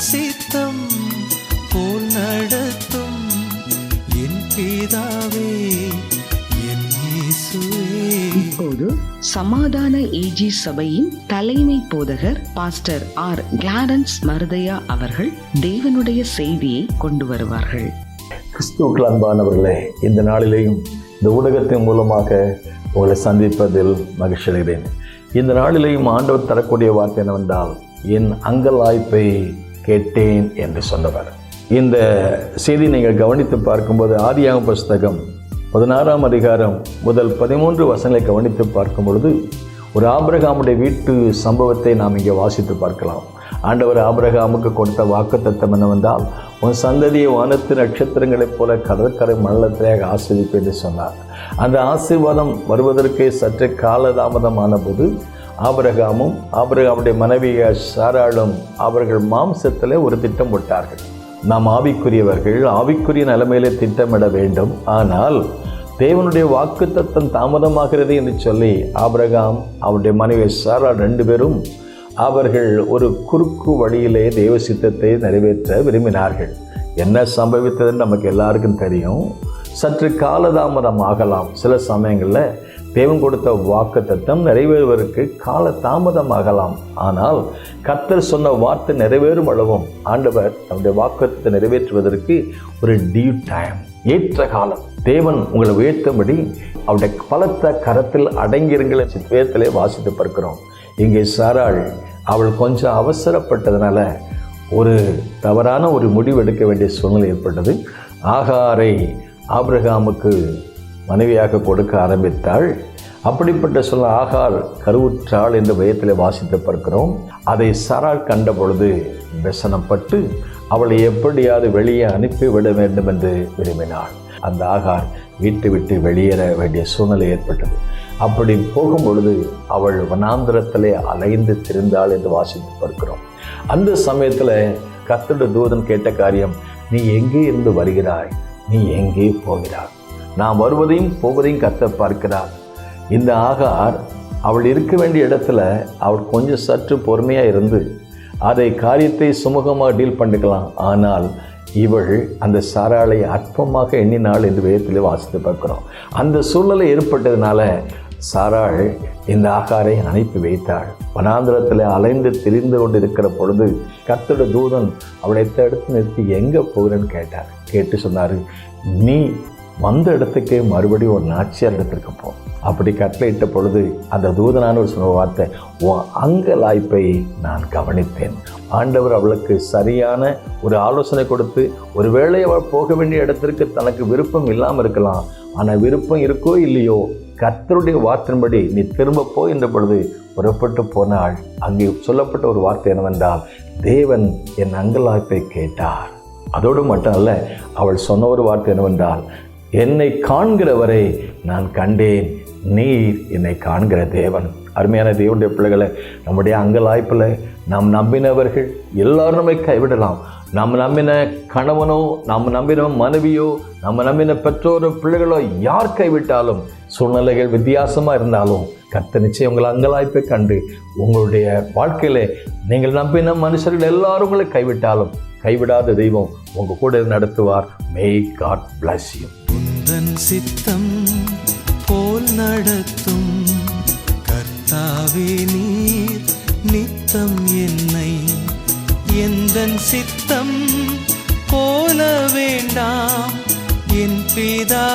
சித்தம் போல் நடத்தும் என் பிதாவே, என் இயேசுவே. இப்போது சமாதான ஏஜி சபையின் தலைமை போதகர் பாஸ்டர் ஆர் கிளாரன்ஸ் மருதையா அவர்கள் தேவனுடைய செய்தியை கொண்டு வருவார்கள். கிறிஸ்துவுக்குள் அன்பானவர்களே, இந்த நாளிலேயும் இந்த ஊடகத்தின் மூலமாக உங்களை சந்திப்பதில் மகிழ்ச்சி அடைகிறேன். இந்த நாளிலேயும் ஆண்டவர் தரக்கூடிய வார்த்தை என்னவென்றால், என் அங்கலாய்ப்பை கேட்டேன் என்று சொன்னவர். இந்த செய்தி நீங்கள் கவனித்து பார்க்கும்போது ஆதியாகம புஸ்தகம் 16ஆம் அதிகாரம் முதல் 13 வசனங்களை கவனித்து பார்க்கும் பொழுது ஒரு ஆபிரகாமுடைய வீட்டு சம்பவத்தை நாம் இங்கே வாசித்து பார்க்கலாம். ஆண்டவர் ஆபிரகாமுக்கு கொடுத்த வாக்குத்தத்தம் என்னவென்றால், உன் சந்ததியை வானத்து நட்சத்திரங்களைப் போல கடற்கரை மண்டலத்திலேயே ஆசீர்வதிப்பேன் என்று சொன்னார். அந்த ஆசீர்வாதம் வருவதற்கு சற்று காலதாமதமான போது ஆபிரகாமும் ஆபிரகாமுடைய மனைவிய சாராளும் அவர்கள் மாம்சத்தில் ஒரு திட்டம் போட்டார்கள். நாம் ஆவிக்குரியவர்கள், ஆவிக்குரிய நிலைமையிலே திட்டமிட வேண்டும். ஆனால் தேவனுடைய வாக்குத்தத்தம் தாமதமாகிறது என்று சொல்லி ஆபிரகாம் அவருடைய மனைவி சாராள் 2 பேரும் அவர்கள் ஒரு குறுக்கு வழியிலே தேவ சித்தத்தை நிறைவேற்ற விரும்பினார்கள். என்ன சம்பவித்ததுன்னு நமக்கு எல்லாருக்கும் தெரியும். சற்று காலதாமதம் ஆகலாம். சில சமயங்களில் தேவன் கொடுத்த வாக்குத்தத்தம் நிறைவேறுவதற்கு கால தாமதமாகலாம். ஆனால் கர்த்தர் சொன்ன வார்த்தை நிறைவேறும் அளவும் ஆண்டவர் நம்முடைய வாக்குத்தத்தை நிறைவேற்றுவதற்கு ஒரு டியூ டைம், ஏற்ற காலம் தேவன் உங்களை உயர்த்தும்படி அவருடைய பலத்த கரத்தில் அடங்கியிருங்கிற வேதத்திலே வாசித்து பார்க்கிறோம். இங்கே சாராள் அவள் கொஞ்சம் அவசரப்பட்டதுனால ஒரு தவறான ஒரு முடிவு எடுக்க வேண்டிய சூழ்நிலை ஏற்பட்டது. ஆகாரை ஆபிரகாமுக்கு மனைவியாக கொடுக்க ஆரம்பித்தாள். அப்படிப்பட்ட சொல்ல ஆகார் கருவுற்றாள் என்ற வேதத்தில் வாசித்து பார்க்கிறோம். அதை சாராள் கண்ட பொழுது व्यसனப்பட்டு அவளை எப்படியாவது வெளியே அனுப்பிவிட வேண்டும் என்று விரும்பினாள். அந்த ஆகார் வீட்டை விட்டு வெளியேற வேண்டிய சூழ்நிலை ஏற்பட்டது. அப்படி போகும் பொழுது அவள் வனாந்திரத்திலே அலைந்து திரிந்தாள் என்று வாசித்து பார்க்கிறோம். அந்த சமயத்தில் கர்த்தருடைய தூதன் கேட்ட காரியம், நீ எங்கே இருந்து வருகிறாய், நீ எங்கே போகிறாய்? நான் வருவதையும் போவதையும் கர்த்தர் பார்க்கிறார். இந்த ஆகார் அவள் இருக்க வேண்டிய இடத்துல அவள் கொஞ்சம் சற்று பொறுமையாக இருந்து அதை காரியத்தை சுமூகமாக டீல் பண்ணிக்கலாம். ஆனால் இவள் அந்த சாராளை அற்பமாக எண்ணினாள் என்று வேதத்தில் வாசித்து பார்க்கிறோம். அந்த சூழ்நிலை ஏற்பட்டதுனால சாராள் இந்த ஆகாரை அனுப்பி வைத்தாள். வனாந்திரத்தில் அலைந்து திரிந்து கொண்டு இருக்கிற பொழுது கர்த்தருடைய தூதன் அவளை எடுத்து நிறுத்தி எங்கே போகிறேன்னு கேட்டார். கேட்டு சொன்னார், நீ வந்த இடத்துக்கே மறுபடியும் ஒரு நாச்சியார் இடத்திற்கு போ. அப்படி கட்டளையிட்ட பொழுது அந்த தூதனான ஒரு சொன்ன வார்த்தை, உன் அங்கலாய்ப்பை நான் கவனித்தேன். ஆண்டவர் அவளுக்கு சரியான ஒரு ஆலோசனை கொடுத்து, ஒருவேளை அவள் போக வேண்டிய இடத்திற்கு தனக்கு விருப்பம் இல்லாமல் இருக்கலாம். ஆனால் விருப்பம் இருக்கோ இல்லையோ, கர்த்தருடைய வார்த்தையின்படி நீ திரும்ப போ என்ற பொழுது புறப்பட்டு போனாள். அங்கே சொல்லப்பட்ட ஒரு வார்த்தை என்னவென்றால், தேவன் என் அங்கலாய்ப்பை கேட்டார். அதோடு மட்டும் அல்ல, அவள் சொன்ன ஒரு வார்த்தை என்னவென்றால், என்னை காண்கிறவரை நான் கண்டேன், நீர் என்னை காண்கிற தேவன். அருமையான தேவனுடைய பிள்ளைகளை, நம்முடைய அங்கலாய்ப்பில் நாம் நம்பினவர்கள் எல்லாரும் நம்மை கைவிடலாம். நாம் நம்பின கணவனோ, நாம் நம்பின மனைவியோ, நம்ம நம்பின பெற்றோரோ, பிள்ளைகளோ யார் கைவிட்டாலும், சூழ்நிலைகள் வித்தியாசமாக இருந்தாலும் கர்த்தர் நிச்சயம் உங்கள் அங்கலாய்ப்பை கண்டு உங்களுடைய வாழ்க்கையில் நீங்கள் நம்பின மனுஷர்கள் எல்லாரும் உங்களை கைவிட்டாலும் கைவிடாத தெய்வம் உங்கள் கூட நடத்துவார். May God bless you. உந்தன் சித்தம் போல் நடத்தும் கர்த்தாவே, நீர் நித்தம் என்னை எந்தன் சித்தம் போல வேண்டாம் என் பிதா